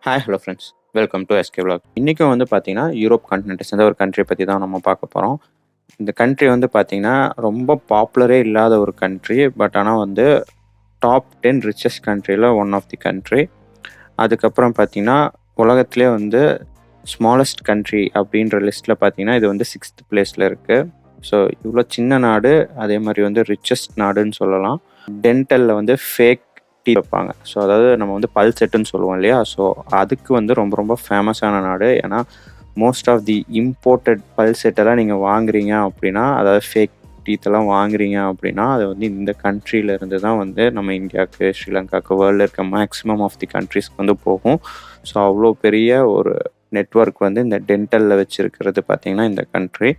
Hi hello friends, welcome to SK vlog. இன்றைக்கும் வந்து பார்த்தீங்கன்னா யூரோப் கான்டினென்ட்டை சேர்ந்த ஒரு கண்ட்ரி பற்றி தான் நம்ம பார்க்க போகிறோம். இந்த கண்ட்ரி வந்து பார்த்தீங்கன்னா ரொம்ப பாப்புலரே இல்லாத ஒரு கண்ட்ரி. பட் ஆனால் வந்து டாப் 10 ரிச்சஸ்ட் கண்ட்ரியில் ஒன் ஆஃப் தி கண்ட்ரி. அதுக்கப்புறம் பார்த்தீங்கன்னா உலகத்திலே வந்து ஸ்மாலஸ்ட் கண்ட்ரி அப்படின்ற லிஸ்ட்டில் பார்த்தீங்கன்னா இது வந்து 6th பிளேஸில் இருக்குது. ஸோ இவ்வளோ சின்ன நாடு, அதே மாதிரி வந்து ரிச்சஸ்ட் நாடுன்னு சொல்லலாம். டென்டலில் வந்து ஃபேக் டீ வைப்பாங்க. ஸோ அதாவது நம்ம வந்து பல் செட்டுன்னு சொல்லுவோம் இல்லையா? ஸோ அதுக்கு வந்து ரொம்ப ரொம்ப ஃபேமஸான நாடு. ஏன்னா மோஸ்ட் ஆஃப் தி இம்போர்ட்டட் பல் செட்டெல்லாம் நீங்கள் வாங்குறீங்க அப்படின்னா, அதாவது ஃபேக் டீத்தெல்லாம் வாங்குறீங்க அப்படின்னா, அது வந்து இந்த கண்ட்ரியிலேருந்து தான் வந்து நம்ம இந்தியாவுக்கு, ஸ்ரீலங்காவுக்கு, வேர்ல்டில் இருக்க மேக்ஸிமம் ஆஃப் தி கண்ட்ரிஸ்க்கு வந்து போகும். ஸோ அவ்வளோ பெரிய ஒரு நெட்வொர்க் வந்து இந்த டென்டலில் வச்சுருக்கிறது பார்த்திங்கன்னா இந்த கண்ட்ரி.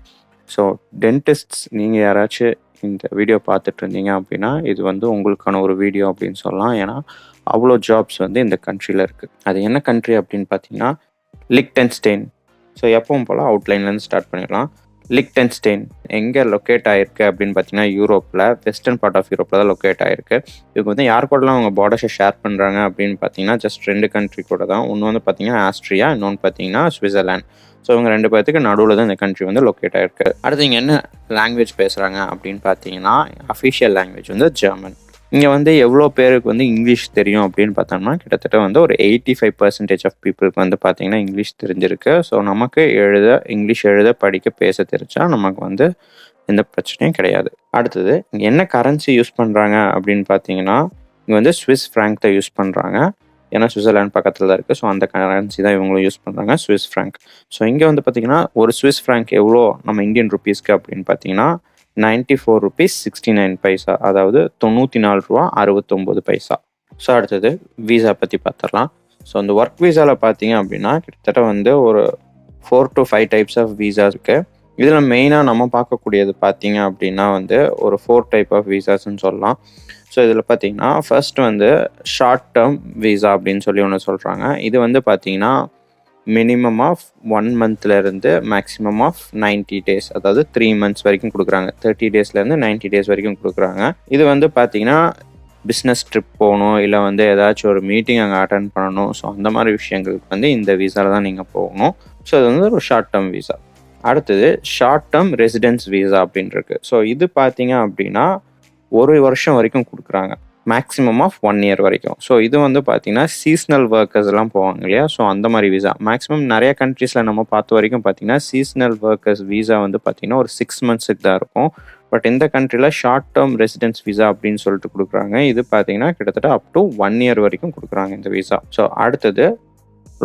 ஸோ டென்டிஸ்ட்ஸ் நீங்கள் யாராச்சும் இந்த வீடியோ பார்த்துட்டு இருந்தீங்க அப்படின்னா, இது வந்து உங்களுக்கான ஒரு வீடியோ அப்படின்னு சொல்லலாம். ஏன்னா அவ்வளோ ஜாப்ஸ் வந்து இந்த கண்ட்ரியில் இருக்குது. அது என்ன கண்ட்ரி அப்படின்னு பார்த்தீங்கன்னா லிக்டென்ஸ்டெயின். ஸோ எப்பவும் போல் அவுட்லைன்லேருந்து ஸ்டார்ட் பண்ணிடலாம். லிக்டென்ஸ்டெயின் எங்கே லொக்கேட் ஆகிருக்கு அப்படின்னு பார்த்தீங்கன்னா யூரோப்பில், வெஸ்டர்ன் பார்ட் ஆஃப் யூரோப்பில் தான் லொக்கேட் ஆகிருக்கு. இதுக்கு வந்து யார் கூடலாம் அவங்க பார்டர்ஸை ஷேர் பண்ணுறாங்க அப்படின்னு பார்த்தீங்கன்னா ஜஸ்ட் 2 கண்ட்ரி கூட தான். ஒன்று வந்து பார்த்தீங்கன்னா ஆஸ்ட்ரியா, இன்னொன்று பார்த்தீங்கன்னா சுவிட்சர்லாந்து. ஸோ இவங்க 2 பேர்த்துக்கு நடுவில் தான் இந்த கண்ட்ரி வந்து லொக்கேட் ஆகிருக்கு. அடுத்து இங்கே என்ன லாங்குவேஜ் பேசுகிறாங்க அப்படின்னு பார்த்தீங்கன்னா அஃபிஷியல் லாங்குவேஜ் வந்து ஜெர்மன். இங்கே வந்து எவ்வளோ பேருக்கு வந்து இங்கிலீஷ் தெரியும் அப்படின்னு பார்த்தோம்னா கிட்டத்தட்ட வந்து ஒரு 85% ஆஃப் பீப்புளுக்கு வந்து பார்த்தீங்கன்னா இங்கிலீஷ் தெரிஞ்சிருக்கு. ஸோ நமக்கு இங்கிலீஷ் எழுத படிக்க பேச தெரிஞ்சால் நமக்கு வந்து எந்த பிரச்சனையும் கிடையாது. அடுத்தது இங்கே என்ன கரன்சி யூஸ் பண்ணுறாங்க அப்படின்னு பார்த்தீங்கன்னா இங்கே வந்து ஸ்விஸ் ஃப்ராங்க் தான் யூஸ் பண்ணுறாங்க. ஏன்னா சுவிட்சர்லாந்து பக்கத்தில் தான் இருக்குது. ஸோ அந்த கரன்சி தான் இவங்களும் யூஸ் பண்ணுறாங்க, ஸ்விஸ் ஃப்ராங்க். ஸோ இங்கே வந்து பார்த்திங்கன்னா ஒரு ஸ்விஸ் ஃப்ராங்க் எவ்வளோ நம்ம இந்தியன் ருபீஸ்க்கு அப்படின்னு பார்த்தீங்கன்னா 94 ருபீஸ் 69 பைசா, அதாவது 94 ரூபா 69 பைசா. ஸோ அடுத்தது வீசா பற்றி பார்த்துடலாம். ஸோ அந்த ஒர்க் வீசாவில் பார்த்தீங்க அப்படின்னா கிட்டத்தட்ட வந்து ஒரு 4 to 5 டைப்ஸ் ஆஃப் வீசா இருக்குது. இதில் மெயினாக நம்ம பார்க்கக்கூடியது பார்த்தீங்க அப்படின்னா வந்து ஒரு 4 டைப் ஆஃப் வீசாஸ்ன்னு சொல்லலாம். ஸோ இதில் பார்த்தீங்கன்னா ஃபர்ஸ்ட் வந்து ஷார்ட் டேர்ம் வீசா அப்படின்னு சொல்லி ஒன்று சொல்கிறாங்க. இது வந்து பார்த்தீங்கன்னா மினிமம் ஆஃப் 1 மந்த்லேருந்து மேக்ஸிமம் ஆஃப் 90 டேஸ், அதாவது 3 months வரைக்கும் கொடுக்குறாங்க. 30 டேஸ்லேருந்து 90 டேஸ் வரைக்கும் கொடுக்குறாங்க. இது வந்து பார்த்தீங்கன்னா பிஸ்னஸ் ட்ரிப் போகணும், இல்லை வந்து ஏதாச்சும் ஒரு மீட்டிங் அங்கே அட்டன் பண்ணணும். ஸோ அந்த மாதிரி விஷயங்களுக்கு வந்து இந்த வீசாவில் தான் நீங்கள் போகணும். ஸோ இது வந்து ஒரு ஷார்ட் டேர்ம் வீசா. அடுத்தது ஷார்ட் டேர்ம் ரெசிடென்ஸ் வீசா அப்படின்னு இருக்கு. ஸோ இது பார்த்தீங்க அப்படின்னா 1 வருஷம் வரைக்கும் கொடுக்குறாங்க, மேக்ஸிமம் ஆஃப் 1 year வரைக்கும். ஸோ இது வந்து பார்த்தீங்கன்னா சீஸ்னல் ஒர்க்கர்ஸ் எல்லாம் போவாங்க இல்லையா? ஸோ அந்த மாதிரி வீசா மேக்ஸிமம் நிறைய கண்ட்ரீஸில் நம்ம பார்த்த வரைக்கும் பார்த்தீங்கன்னா சீஸ்னல் ஒர்க்கர்ஸ் வீசா வந்து பார்த்தீங்கன்னா ஒரு 6 monthsக்கு தான் இருக்கும். பட் இந்த கண்ட்ரியில் ஷார்ட் டேர்ம் ரெசிடென்ஸ் வீசா அப்படின்னு சொல்லிட்டு கொடுக்குறாங்க. இது பார்த்தீங்கன்னா கிட்டத்தட்ட அப் டு 1 year வரைக்கும் கொடுக்குறாங்க இந்த வீசா. ஸோ அடுத்தது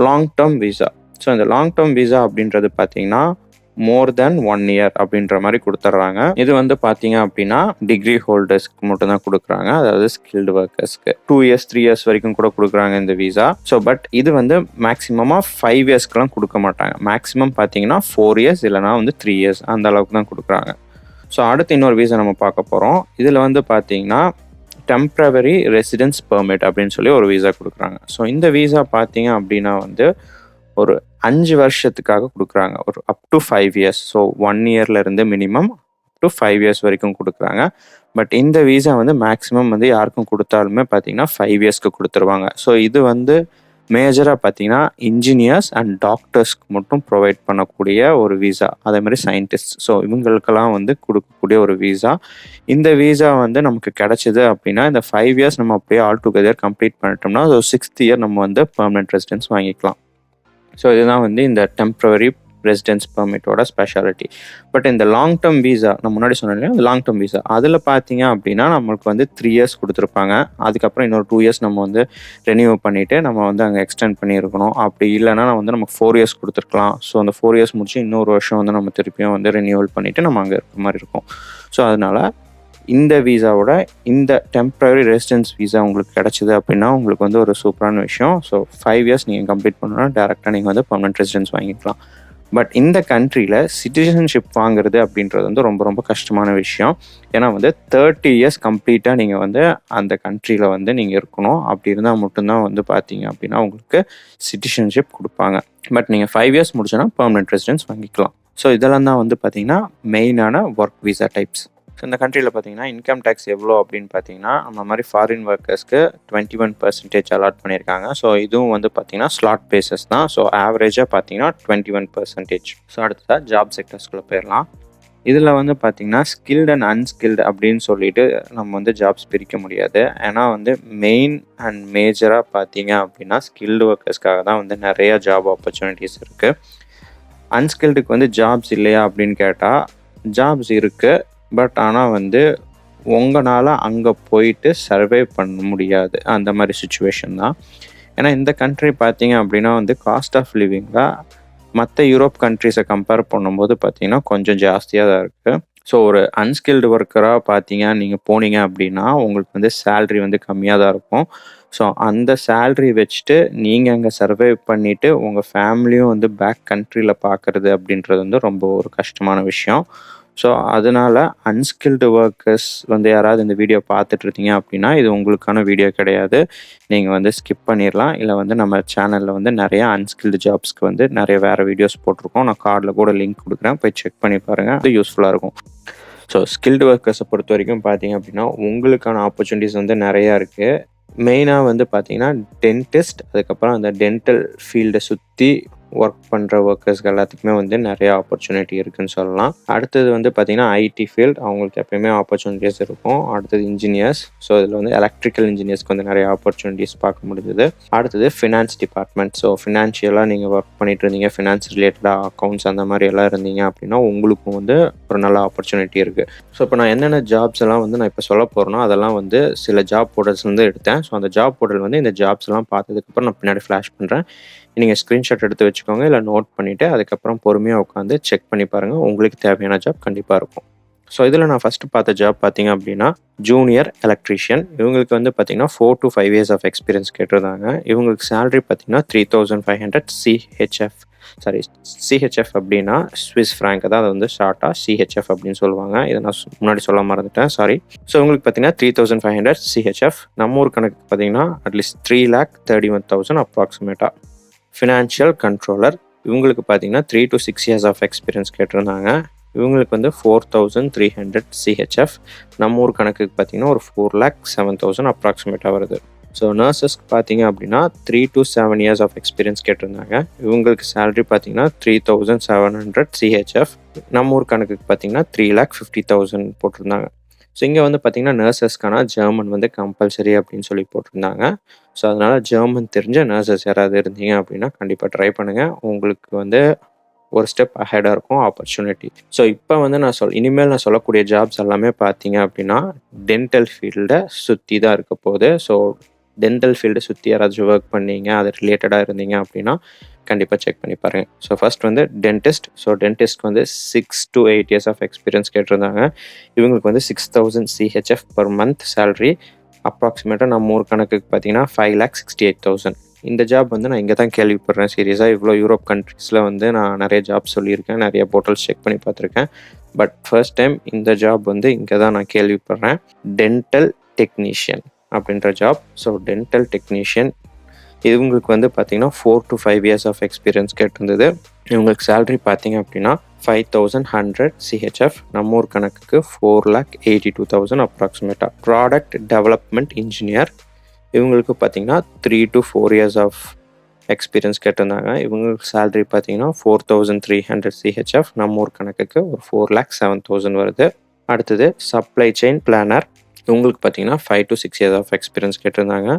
லாங் டேர்ம் வீசா. ஸோ இந்த லாங் டேர்ம் வீசா அப்படின்றது பார்த்தீங்கன்னா மோர் தென் 1 year அப்படின்ற மாதிரி கொடுத்துட்றாங்க. இது வந்து பார்த்தீங்க அப்படின்னா டிகிரி ஹோல்டர்ஸ்க்கு மட்டும் தான் கொடுக்குறாங்க, அதாவது ஸ்கில்டு ஒர்க்கர்ஸ்க்கு. 2 years 3 years வரைக்கும் கூட கொடுக்குறாங்க இந்த வீசா. ஸோ பட் இது வந்து மேக்ஸிமமாக 5 yearsக்குலாம் கொடுக்க மாட்டாங்க. மேக்ஸிமம் பார்த்தீங்கன்னா 4 years இல்லைனா வந்து 3 years அந்த அளவுக்கு தான் கொடுக்குறாங்க. ஸோ அடுத்து இன்னொரு வீசா நம்ம பார்க்க போகிறோம். இதில் வந்து பார்த்தீங்கன்னா டெம்ப்ரவரி ரெசிடென்ஸ் பெர்மிட் அப்படின்னு சொல்லி ஒரு வீசா கொடுக்குறாங்க. ஸோ இந்த வீசா பார்த்தீங்க அப்படின்னா வந்து ஒரு 5 வருஷத்துக்காக கொடுக்குறாங்க, ஒரு அப் டு 5 years. ஸோ 1 yearலேருந்து மினிமம் அப் டு 5 years வரைக்கும் கொடுக்குறாங்க. பட் இந்த வீசா வந்து மேக்ஸிமம் வந்து யாருக்கும் கொடுத்தாலுமே பார்த்தீங்கன்னா 5 yearsக்கு கொடுத்துருவாங்க. ஸோ இது வந்து மேஜராக பார்த்தீங்கன்னா இன்ஜினியர்ஸ் அண்ட் டாக்டர்ஸ்க்கு மட்டும் ப்ரொவைட் பண்ணக்கூடிய ஒரு வீசா, அதே மாதிரி சயின்டிஸ்ட். ஸோ இவங்களுக்கெல்லாம் வந்து கொடுக்கக்கூடிய ஒரு வீசா. இந்த வீசா வந்து நமக்கு கிடைச்சிது அப்படின்னா இந்த 5 years நம்ம அப்படியே ஆல் டுகெதர் கம்ப்ளீட் பண்ணிட்டோம்னா ஸோ 6th year நம்ம வந்து பெர்மனன்ட் ரெசிடென்ஸ் வாங்கிக்கலாம். ஸோ இதுதான் வந்து இந்த டெம்ப்ரவரி ரெசிடென்ஸ் பெர்மிட்டோட ஸ்பெஷாலிட்டி. பட் இந்த லாங் டேர்ம் வீசா நான் முன்னாடி சொன்னேன் இல்லையா, இந்த லாங் டேர்ம் வீசா அதில் பார்த்தீங்க அப்படின்னா நம்மளுக்கு வந்து 3 years கொடுத்துருப்பாங்க. அதுக்கப்புறம் இன்னொரு 2 years நம்ம வந்து ரெனியூ பண்ணிவிட்டு நம்ம வந்து அங்கே எக்ஸ்டெண்ட் பண்ணியிருக்கணும். அப்படி இல்லைனா வந்து நமக்கு 4 years கொடுத்துருக்கலாம். ஸோ அந்த 4 years முடிச்சு இன்னொரு வருஷம் வந்து நம்ம திருப்பியும் வந்து ரெனியூவல் பண்ணிவிட்டு நம்ம அங்கே இருக்க மாதிரி இருக்கும். ஸோ அதனால் இந்த வீசாவோட இந்த டெம்ப்ரவரி ரெசிடென்ஸ் வீசா உங்களுக்கு கிடச்சிது அப்படின்னா உங்களுக்கு வந்து ஒரு சூப்பரான விஷயம். ஸோ 5 years நீங்கள் கம்ப்ளீட் பண்ணணும்னா டேரெக்டாக நீங்கள் வந்து பெர்மனன்ட் ரெசிடென்ஸ் வாங்கிக்கலாம். பட் இந்த கண்ட்ரியில் சிட்டிசன்ஷிப் வாங்குறது அப்படின்றது வந்து ரொம்ப ரொம்ப கஷ்டமான விஷயம். ஏன்னா வந்து 30 years கம்ப்ளீட்டாக நீங்கள் வந்து அந்த கண்ட்ரியில் வந்து நீங்கள் இருக்கணும். அப்படி இருந்தால் மட்டும்தான் வந்து பார்த்தீங்க அப்படின்னா உங்களுக்கு சிட்டிசன்ஷிப் கொடுப்பாங்க. பட் நீங்கள் 5 years முடிச்சோன்னா பெர்மனன்ட் ரெசிடென்ஸ் வாங்கிக்கலாம். ஸோ இதெல்லாம் தான் வந்து பார்த்தீங்கன்னா மெயினான ஒர்க் வீசா டைப்ஸ். ஸோ இந்த கண்ட்ரியில் பார்த்தீங்கன்னா இன்கம் டேக்ஸ் எவ்வளோ அப்படின்னு பார்த்தீங்கன்னா நம்ம மாதிரி ஃபாரின் ஒர்க்கர்ஸ்க்கு 21% அலாட் பண்ணியிருக்காங்க. ஸோ இதுவும் வந்து பார்த்தீங்கன்னா ஸ்லாட் பேசஸ் தான். ஸோ ஆவரேஜாக பார்த்தீங்கன்னா 21%. ஸோ அடுத்ததாக ஜாப் செக்டர்ஸ்குள்ளே போயிடலாம். இதில் வந்து பார்த்திங்கன்னா ஸ்கில்டு அண்ட் அன்ஸ்கில்டு அப்படின்னு சொல்லிட்டு நம்ம வந்து ஜாப்ஸ் பிரிக்க முடியாது. ஏன்னா வந்து மெயின் அண்ட் மேஜராக பார்த்தீங்க அப்படின்னா ஸ்கில்டு ஒர்க்கர்ஸ்க்காக தான் வந்து நிறையா ஜாப் ஆப்பர்ச்சுனிட்டிஸ் இருக்குது. அன்ஸ்கில்டுக்கு வந்து ஜாப்ஸ் இல்லையா அப்படின்னு கேட்டால் ஜாப்ஸ் இருக்குது. பட் ஆனால் வந்து உங்களால் அங்கே போயிட்டு சர்வே பண்ண முடியாது, அந்த மாதிரி சுச்சுவேஷன் தான். ஏன்னா இந்த கண்ட்ரி பார்த்தீங்க அப்படின்னா வந்து காஸ்ட் ஆஃப் லிவிங்காக மற்ற யூரோப் கண்ட்ரிஸை கம்பேர் பண்ணும்போது பார்த்தீங்கன்னா கொஞ்சம் ஜாஸ்தியாக தான் இருக்குது. ஸோ ஒரு அன்ஸ்கில்டு ஒர்க்கராக பார்த்தீங்க நீங்கள் போனீங்க அப்படின்னா உங்களுக்கு வந்து சேல்ரி வந்து கம்மியாக தான் இருக்கும். ஸோ அந்த சேல்ரி வச்சுட்டு நீங்கள் அங்கே சர்வை பண்ணிவிட்டு உங்கள் ஃபேமிலியும் வந்து பேக் கண்ட்ரியில் பார்க்குறது அப்படின்றது வந்து ரொம்ப ஒரு கஷ்டமான விஷயம். ஸோ அதனால் அன்ஸ்கில்டு ஒர்க்கர்ஸ் வந்து யாராவது இந்த வீடியோ பார்த்துட்டு இருந்தீங்க அப்படின்னா இது உங்களுக்கான வீடியோ கிடையாது. நீங்கள் வந்து ஸ்கிப் பண்ணிடலாம். இல்லை வந்து நம்ம சேனலில் வந்து நிறையா அன்ஸ்கில்டு ஜாப்ஸ்க்கு வந்து நிறைய வேறு வீடியோஸ் போட்டிருக்கோம். நான் கார்டில் கூட லிங்க் கொடுக்குறேன், போய் செக் பண்ணி பாருங்கள், அது யூஸ்ஃபுல்லாக இருக்கும். ஸோ ஸ்கில்டு ஒர்க்கர்ஸை பொறுத்த வரைக்கும் பார்த்தீங்க அப்படின்னா உங்களுக்கான ஆப்பர்ச்சுனிட்டிஸ் வந்து நிறையா இருக்குது. மெயினாக வந்து பார்த்தீங்கன்னா டென்டிஸ்ட், அதுக்கப்புறம் அந்த டென்டல் ஃபீல்டை சுற்றி ஒர்க் பண்ணுற ஒர்க்கர்ஸ்க்கு எல்லாத்துக்குமே வந்து நிறைய ஆப்பர்ச்சுனிட்டி இருக்குதுன்னு சொல்லலாம். அடுத்தது வந்து பார்த்திங்கன்னா ஐடி ஃபீல்ட், அவங்களுக்கு எப்பயுமே ஆப்பர்ச்சுனிட்டிஸ் இருக்கும். அடுத்தது இன்ஜினியர்ஸ், ஸோ இதில் வந்து எலக்ட்ரிக்கல் இன்ஜினியர்ஸ்க்கு வந்து நிறைய ஆப்பர்ச்சுனிட்டிஸ் பார்க்க முடியுது. அடுத்தது ஃபினான்ஸ் டிபார்ட்மெண்ட், ஸோ ஃபினான்ஷியலாக நீங்கள் ஒர்க் பண்ணிட்டு இருந்தீங்க, ஃபினான்ஸ் ரிலேட்டடாக அக்கௌண்ட்ஸ் அந்த மாதிரி எல்லாம் இருந்தீங்க அப்படின்னா உங்களுக்கும் வந்து ஒரு நல்ல ஆப்பர்ச்சுனிட்டி இருக்குது. ஸோ இப்போ நான் என்னென்ன ஜாப்ஸ் எல்லாம் வந்து நான் இப்போ சொல்ல போகிறேனோ அதெல்லாம் வந்து சில ஜாப் போர்ட்டல்ஸ் வந்து எடுத்தேன். ஸோ அந்த ஜாப் போர்ட்டல் வந்து இந்த ஜாப்ஸ் எல்லாம் பார்த்ததுக்கப்புறம் நான் பின்னாடி ஃப்ளாஷ் பண்ணுறேன். நீங்கள் ஸ்க்ரீன்ஷாட் எடுத்து வச்சுக்கோங்க, இல்லை நோட் பண்ணிவிட்டு அதுக்கப்புறம் பொறுமையாக உட்காந்து செக் பண்ணி பாருங்கள். உங்களுக்கு தேவையான ஜாப் கண்டிப்பாக இருக்கும். ஸோ இதில் நான் ஃபஸ்ட்டு பார்த்த ஜாப் பார்த்தீங்க அப்படின்னா ஜூனியர் எலக்ட்ரீஷியன். இவங்களுக்கு வந்து பார்த்தீங்கன்னா 4 to 5 years ஆஃப் எக்ஸ்பீரியன்ஸ் கேட்டிருந்தாங்க. இவங்களுக்கு சேலரி பார்த்தீங்கன்னா 3500 சிஹெச்எஃப் அப்படின்னா ஸ்விஸ் ஃப்ராங்க், தான் அதை வந்து ஷார்ட்டாக சிஹெச்எஃப் அப்படின்னு சொல்லுவாங்க. இதை நான் முன்னாடி சொல்ல மறந்துட்டேன், சாரி. ஸோ இவங்களுக்கு பார்த்தீங்கன்னா 3500 சிஹெச்எஃப். நம்ம ஊர் கணக்கு பார்த்தீங்கன்னா அட்லீஸ்ட் 3,31,000 அப்ராக்சிமேட்டாக. ஃபினான்ஷியல் கண்ட்ரோலர், இவங்களுக்கு பார்த்தீங்கன்னா 3 to 6 years ஆஃப் எக்ஸ்பீரியன்ஸ் கேட்டிருந்தாங்க. இவங்களுக்கு வந்து 4,300 சிஹெச்எஃப். நம்ம ஊர் கணக்குக்கு பார்த்தீங்கன்னா ஒரு 4,07,000 அப்ராக்சிமேட்டாக வருது. ஸோ நர்சஸ்க்கு பார்த்தீங்க அப்படின்னா 3 to 7 years ஆஃப் எக்ஸ்பீரியன்ஸ் கேட்டிருந்தாங்க. இவங்களுக்கு சேலரி பார்த்தீங்கன்னா 3,700 சிஹெச்எஃப். நம்ம ஊர் கணக்குக்கு பார்த்தீங்கன்னா 3,50,000 போட்டிருந்தாங்க. ஸோ இங்கே வந்து பார்த்தீங்கன்னா நர்சஸ்க்கான ஜெர்மன் வந்து கம்பல்சரி அப்படின்னு சொல்லி போட்டிருந்தாங்க. ஸோ அதனால் ஜெர்மன் தெரிஞ்ச நர்சஸ் யாராவது இருந்தீங்க அப்படின்னா கண்டிப்பாக ட்ரை பண்ணுங்கள். உங்களுக்கு வந்து ஒரு ஸ்டெப் அஹெடாக இருக்கும் ஆப்பர்ச்சுனிட்டி. ஸோ இப்போ வந்து இனிமேல் நான் சொல்லக்கூடிய ஜாப்ஸ் எல்லாமே பார்த்தீங்க அப்படின்னா டென்டல் ஃபீல்டை சுற்றி தான் இருக்க போகுது. ஸோ டென்டல் ஃபீல்டை சுற்றி யாராச்சும் ஒர்க் பண்ணீங்க, அது ரிலேட்டடாக இருந்தீங்க அப்படின்னா கண்டிப்பாக செக் பண்ணி பாருங்கள். ஸோ ஃபர்ஸ்ட் வந்து டென்டிஸ்ட். ஸோ டென்டிஸ்ட்க்கு வந்து 6 to 8 years ஆஃப் எக்ஸ்பீரியன்ஸ் கேட்டிருந்தாங்க. இவங்களுக்கு வந்து 6,000 சிஹெச்எஃப் பர் மந்த் சேலரி. அப்ராக்சிமேட்டாக நம்ம ஊர் கணக்குக்கு பார்த்தீங்கன்னா 5,68,000. இந்த ஜாப் வந்து நான் இங்கே தான் கேள்விப்படுறேன் சீரியஸாக. இவ்வளோ யூரோப் கண்ட்ரீஸில் வந்து நான் நிறைய ஜாப் சொல்லியிருக்கேன், நிறைய போர்ட்டல்ஸ் செக் பண்ணி பார்த்துருக்கேன். பட் ஃபர்ஸ்ட் டைம் இந்த ஜாப் வந்து இங்கே தான் நான் கேள்விப்படுறேன். டென்டல் டெக்னீஷியன் அப்படின்ற ஜாப். ஸோ டென்டல் டெக்னீஷியன் இவங்களுக்கு வந்து பார்த்தீங்கன்னா 4 to 5 years ஆஃப் எக்ஸ்பீரியன்ஸ் கேட்டிருந்தது. இவங்களுக்கு சேலரி பார்த்தீங்க அப்படின்னா 5,100 சிஹெச்எஃப். நம்ம ஊர் கணக்குக்கு 4,82,000 அப்ராக்சிமேட்டாக. ப்ராடக்ட் டெவலப்மெண்ட் இன்ஜினியர், இவங்களுக்கு பார்த்தீங்கன்னா 3 to 4 years ஆஃப் எக்ஸ்பீரியன்ஸ் கேட்டிருந்தாங்க. இவங்களுக்கு சேலரி பார்த்தீங்கன்னா 4,300 சிஹெச்எஃப். நம்ம ஊர் கணக்குக்கு ஒரு 4,07,000 வருது. அடுத்தது சப்ளை செயின் பிளானர், இவங்களுக்கு பார்த்தீங்கன்னா 5 to 6 years ஆஃப் எக்ஸ்பீரியன்ஸ் கேட்டிருந்தாங்க.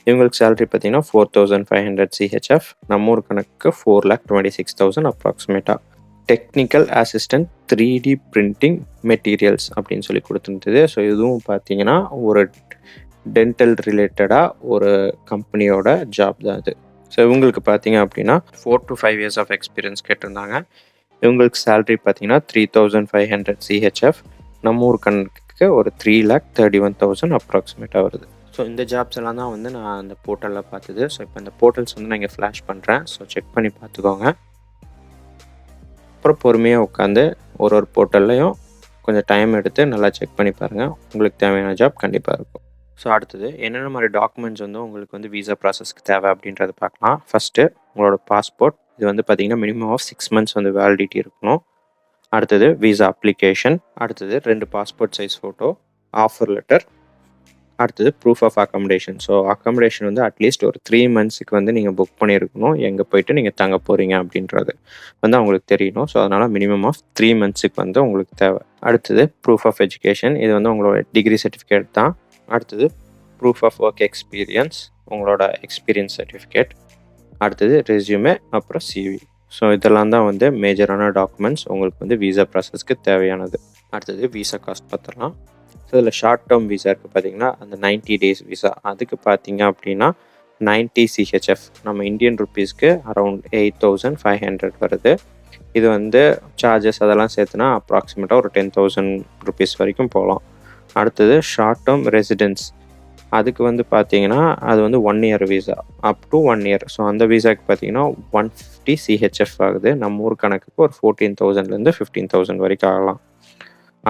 இவங்களுக்கு சேலரி பார்த்தீங்கன்னா 4,500 சிஹெச்எஃப். நம்ம ஊர் கணக்கு 4,26,000 அப்ராக்சிமேட்டாக. Technical assistant 3D printing materials அப்படின்னு சொல்லி கொடுத்துருந்தது. ஸோ இதுவும் பார்த்தீங்கன்னா ஒரு டென்டல் ரிலேட்டடாக ஒரு கம்பெனியோட ஜாப் தான் இது. ஸோ இவங்களுக்கு பார்த்தீங்க அப்படின்னா 4 to 5 years ஆஃப் எக்ஸ்பீரியன்ஸ் கேட்டிருந்தாங்க. இவங்களுக்கு சேலரி பார்த்தீங்கன்னா 3,500 சிஹெச்எஃப். நம்ம ஊர் கணக்குக்கு ஒரு 3,31,000 அப்ராக்சிமேட்டாக வருது. ஸோ இந்த ஜாப்ஸ் எல்லாம் தான் வந்து நான் அந்த போர்ட்டலில் பார்த்தது. ஸோ இப்போ இந்த போர்ட்டல்ஸ் வந்து நான் இங்கே ஃப்ளாஷ் பண்ணுறேன். ஸோ செக் பண்ணி பார்த்துக்கோங்க. அப்புறம் பொறுமையாக உட்காந்து ஒரு போர்ட்டல்லையும் கொஞ்சம் டைம் எடுத்து நல்லா செக் பண்ணி பாருங்கள். உங்களுக்கு தேவையான ஜாப் கண்டிப்பாக இருக்கும். ஸோ அடுத்தது என்னென்ன மாதிரி டாக்குமெண்ட்ஸ் வந்து உங்களுக்கு வந்து விசா ப்ராசஸ்க்கு தேவை அப்படின்றத பார்க்கலாம். ஃபஸ்ட்டு உங்களோட பாஸ்போர்ட். இது வந்து பார்த்தீங்கன்னா மினிமம் ஆஃப் 6 months வந்து வேலிடிட்டி இருக்கணும். அடுத்தது விசா அப்ளிகேஷன், அடுத்தது 2 passport size photo, offer letter, அடுத்தது proof of accommodation. So accommodation வந்து அட்லீஸ்ட் ஒரு 3 மந்த்ஸுக்கு வந்து நீங்கள் புக் பண்ணியிருக்கணும். எங்கே போயிட்டு நீங்கள் தங்க போகிறீங்க அப்படின்றது வந்து அவங்களுக்கு தெரியணும். ஸோ அதனால் மினிமம் ஆஃப் 3 மந்த்ஸுக்கு வந்து உங்களுக்கு தேவை. அடுத்தது ப்ரூஃப் ஆஃப் எஜுகேஷன், இது வந்து உங்களோட டிகிரி சர்டிஃபிகேட் தான். அடுத்தது ப்ரூஃப் ஆஃப் ஒர்க் எக்ஸ்பீரியன்ஸ், உங்களோட எக்ஸ்பீரியன்ஸ் சர்டிஃபிகேட். அடுத்தது ரெஸ்யூமே, அப்புறம் சிவி. ஸோ இதெல்லாம் தான் வந்து மேஜரான டாக்குமெண்ட்ஸ் உங்களுக்கு வந்து விசா ப்ராசஸ்க்கு தேவையானது. அடுத்தது விசா காஸ்ட் பார்த்துடலாம். ஸோ இதில் ஷார்ட் டேர்ம் விசா இருக்குது பார்த்தீங்கன்னா, அந்த 90 டேஸ் விசா, அதுக்கு பார்த்தீங்க அப்படின்னா 90 CHF நம்ம இந்தியன் ருப்பீஸ்க்கு அரௌண்ட் 8,500 வருது. இது வந்து சார்ஜஸ் அதெல்லாம் சேர்த்துனா அப்ராக்சிமேட்டாக ஒரு 10,000 ருபீஸ் வரைக்கும் போகலாம். அடுத்தது ஷார்ட் டேர்ம் ரெசிடென்ஸ், அதுக்கு வந்து பார்த்தீங்கன்னா அது வந்து 1 year visa, up to 1 year. So அந்த விசாக்கு பார்த்தீங்கன்னா 150 CHF ஆகுது. நம்ம ஊர் கணக்குக்கு ஒரு 14,000லேருந்து 15,000 வரைக்கும் ஆகலாம்.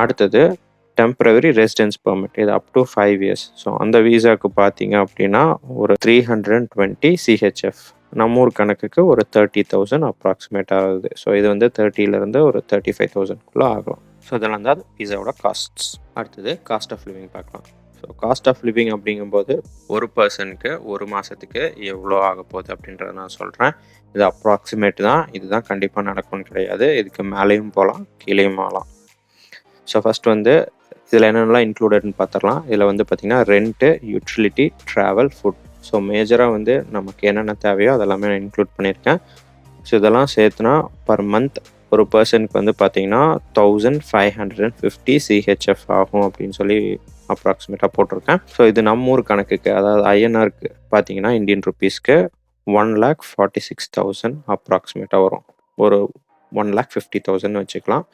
அடுத்தது டெம்பரவரி ரெசிடென்ஸ் பெர்மிட், இது அப் டு 5 இயர்ஸ். ஸோ அந்த விசாவுக்கு பார்த்தீங்க அப்படின்னா ஒரு 320 CHF, நம்ம ஊர் கணக்குக்கு ஒரு 30,000 அப்ராக்சிமேட் ஆகுது. ஸோ இது வந்து 30லேருந்து ஒரு 35,000க்குள்ளே ஆகலாம். ஸோ இதெல்லாம் தான் விசாவோட காஸ்ட்ஸ். அடுத்தது காஸ்ட் ஆஃப் லிவிங் பார்க்கலாம். ஸோ காஸ்ட் ஆஃப் லிவிங் அப்படிங்கும்போது ஒரு பர்சனுக்கு ஒரு மாதத்துக்கு எவ்வளோ ஆக போகுது அப்படின்றத நான் சொல்கிறேன். இது அப்ராக்சிமேட் தான், இதுதான் கண்டிப்பாக நடக்கும்னு கிடையாது. இதுக்கு மேலேயும் போகலாம், கீழேயும் ஆகலாம். ஸோ ஃபஸ்ட் வந்து இதில் என்னென்னலாம் இன்க்ளூடட்னு பார்த்துடலாம். இதில் வந்து பார்த்திங்கன்னா rent, utility, travel, food. So மேஜராக வந்து நமக்கு என்னென்ன தேவையோ அதெல்லாமே நான் இன்க்ளூட் பண்ணியிருக்கேன். ஸோ இதெல்லாம் சேர்த்துனா பர் மந்த் ஒரு பர்சனுக்கு வந்து பார்த்திங்கன்னா 1,550 CHF ஆகும் அப்படின்னு சொல்லி அப்ராக்சிமேட்டாக போட்டிருக்கேன். ஸோ இது நம்ம ஊர் கணக்குக்கு, அதாவது ஐஎன்ஆருக்கு பார்த்தீங்கன்னா இந்தியன் ருப்பீஸ்க்கு 1,46,000 அப்ராக்சிமேட்டாக வரும். ஒரு 1,50,000 வச்சுக்கலாம்,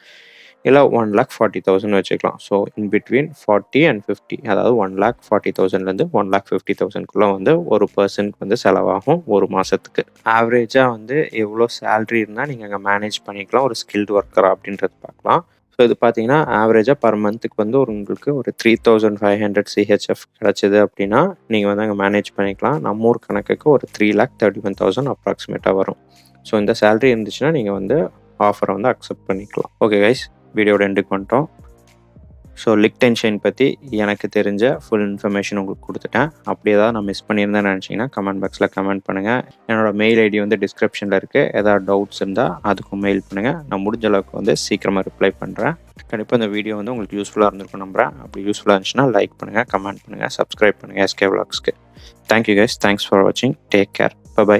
இல்லை 1,40,000 வச்சுக்கலாம். ஸோ இன் பிட்வீன் 40 and 50, அதாவது 1,40,000லேருந்து 1,50,000க்குள்ளே வந்து ஒரு பர்சனுக்கு வந்து செலவாகும் ஒரு மாதத்துக்கு. ஆவரேஜாக வந்து எவ்வளோ சேல்ரி இருந்தால் நீங்கள் அங்கே மேனேஜ் பண்ணிக்கலாம் ஒரு ஸ்கில்டு ஒர்க்கர் அப்படின்றது பார்க்கலாம். ஸோ இது பார்த்தீங்கன்னா ஆவரேஜாக பர் மந்த்துக்கு வந்து உங்களுக்கு ஒரு 3,500 CHF கிடச்சிது அப்படின்னா நீங்கள் வந்து அங்கே மேனேஜ் பண்ணிக்கலாம். நம்ம ஊர் கணக்குக்கு ஒரு 3,31,000 அப்ராக்சிமேட்டாக வரும். ஸோ இந்த சேல்ரி இருந்துச்சுன்னா நீங்கள் வந்து ஆஃபரை வந்து அக்செப்ட் பண்ணிக்கலாம். ஓகே கைஸ், வீடியோட எண்டுக்கு வந்துட்டோம். ஸோ லிக்டென்ஷைன் பற்றி எனக்கு தெரிஞ்ச ஃபுல் இன்ஃபர்மேஷன் உங்களுக்கு கொடுத்துட்டேன். அப்படி ஏதாவது நான் மிஸ் பண்ணியிருந்தேன்னு நினச்சிங்கன்னா கமெண்ட் பாக்ஸில் கமெண்ட் பண்ணுங்கள். என்னோடய மெயில் ஐடி வந்து டிஸ்கிரிப்ஷனில் இருக்குது. ஏதாவது டவுட்ஸ் இருந்தால் அதுக்கும் மெயில் பண்ணுங்கள். நான் முடிஞ்ச அளவுக்கு வந்து சீக்கிரமாக ரிப்ளை பண்ணுறேன். கண்டிப்பாக இந்த வீடியோ வந்து உங்களுக்கு யூஸ்ஃபுல்லாக இருந்திருக்கும் நம்புகிறேன். அப்படி யூஸ்ஃபுல்லாக இருந்துச்சுன்னா லைக் பண்ணுங்கள், கமெண்ட் பண்ணுங்கள், சப்ஸ்கிரைப் பண்ணுங்கள் SK Vlogsக்கு. தேங்க்யூ கைஸ், தேங்க்ஸ் ஃபார் வாட்சிங், டேக் கேர், பை.